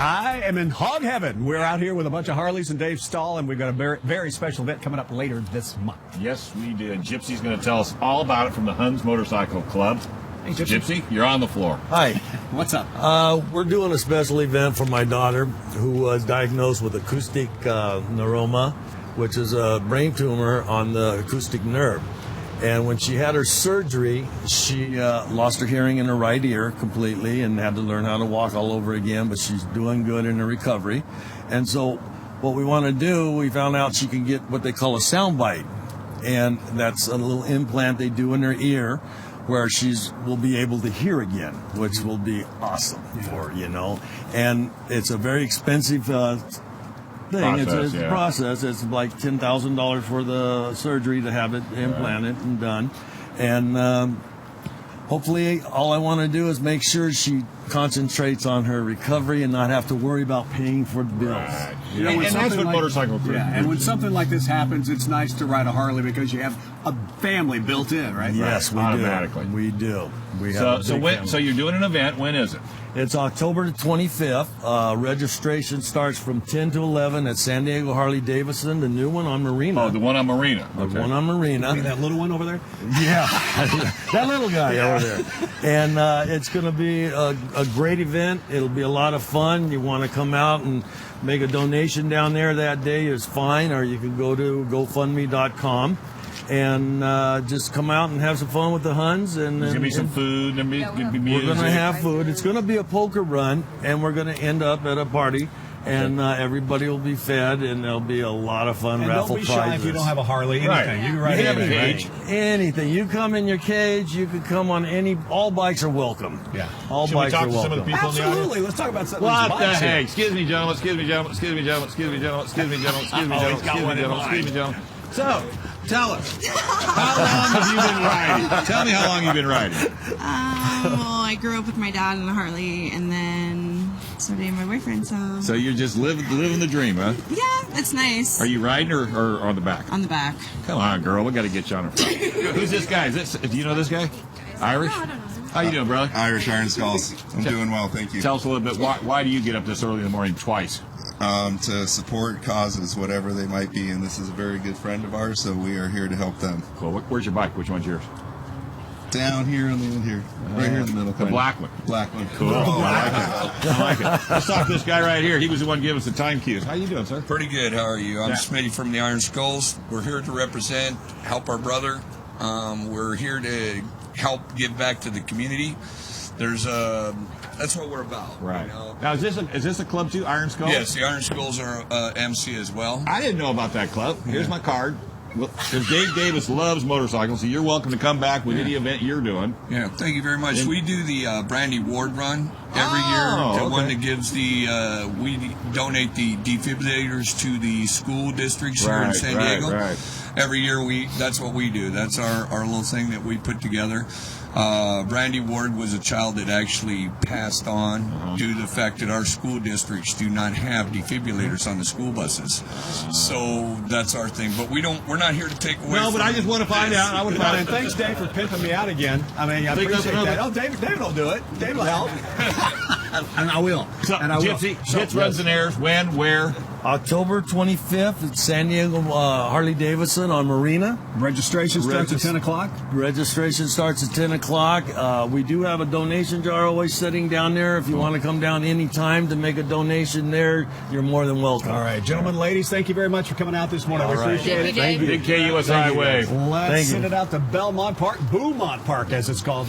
I am in hog heaven. We're out here with a bunch of Harleys and Dave Stahl, and we've got a very, very special event coming up later this month. Yes, we did. Gypsy's going to tell us all about it from the Huns Motorcycle Club. Hey, Gypsy, you're on the floor. Hi. What's up? We're doing a special event for my daughter who was diagnosed with acoustic neuroma, which is a brain tumor on the acoustic nerve. And when she had her surgery, she lost her hearing in her right ear completely and had to learn how to walk all over again, but she's doing good in her recovery. And so what we want to do, we found out she can get what they call a sound bite. And that's a little implant they do in her ear where will be able to hear again, which will be awesome for her, you know. And it's a very expensive thing. It's a process. It's like $10,000 for the surgery to have it implanted and done. And hopefully all I want to do is make sure she concentrates on her recovery and not have to worry about paying for the bills. Right. You know, and that's what motorcycle crew. Yeah, and when something like this happens, it's nice to ride a Harley because you have a family built in, right? Yes, we automatically. do. We do. We have so you're doing an event. When is it? It's October the 25th. Registration starts from 10 to 11 at San Diego Harley-Davidson, the new one on Marina. Oh, the one on Marina. The one on Marina. That little one over there? Yeah, that little guy over there. And it's going to be a great event. It'll be a lot of fun. You want to come out and make a donation down there that day is fine, or you can go to GoFundMe.com. And just come out and have some fun with the Huns. And there's going to be some food. And be music. We're going to have food. It's going to be a poker run, and we're going to end up at a party. And everybody will be fed, and there'll be a lot of fun. And raffle don't be prizes. shy if you don't have a Harley. Anything. Right. You can ride anything. Anything. You come in your cage. You can come on any. All bikes are welcome. Yeah. All Should bikes we talk are to welcome. some of the people in the audience? Absolutely. Let's talk about something. What the heck? Excuse me, gentlemen. Excuse me, gentlemen. Excuse me, gentlemen. Excuse me, gentlemen. Excuse me, gentlemen. Excuse me, gentlemen. Excuse me, gentlemen. Excuse me, gentlemen. So, tell us, how long have you been riding? Tell me how long you've been riding. Well, I grew up with my dad on a Harley, and then so did my boyfriend. So you're just living the dream, huh? Yeah, it's nice. Are you riding or on the back? On the back. Come on, girl. We got to get you on the front. Who's this guy? Do you know this guy? Irish? No, I don't know. How you doing, brother? Irish Iron Skulls. I'm doing well, thank you. Tell us a little bit. Why do you get up this early in the morning twice? To support causes, whatever they might be, and this is a very good friend of ours, so we are here to help them. Cool. Where's your bike? Which one's yours? Down here on the end here, right here in the middle. The black one. Black one. Cool. Oh, I I like it. Let's talk to this guy right here. He was the one giving us the time cues. How you doing, sir? Pretty good. How are you? I'm Smitty from the Iron Skulls. We're here to represent, help our brother. We're here to help give back to the community. That's what we're about. Right. You know? Now, is this a club too, Iron Skull? Yes, the Iron Skulls are MC as well. I didn't know about that club. Here's my card. Because Dave Davis loves motorcycles, so you're welcome to come back with any event you're doing. Yeah, thank you very much. We do the Brandy Ward Run every year. The one that gives we donate the defibrillators to the school districts here in San Diego. Right. Every year that's what we do. That's our little thing that we put together. Brandy Ward was a child that actually passed on due to the fact that our school districts do not have defibrillators on the school buses. So that's our thing. But we're not here to take away. No, but I just want to find out. I want to find And out. thanks, Dave, for pimping me out again. I mean, I appreciate that. Oh, David will do it. David will help. And I will. So, Gypsy, hits, runs, and airs. When, where? October 25th at San Diego Harley-Davidson on Marina. Registration starts at 10 o'clock? Registration starts at 10 o'clock. We do have a donation jar always sitting down there. If you want to come down any time to make a donation there, you're more than welcome. All right. Gentlemen, ladies, thank you very much for coming out this morning. We appreciate it. Thank you. Big KUS Highway. Let's send it out to Beaumont Park, as it's called.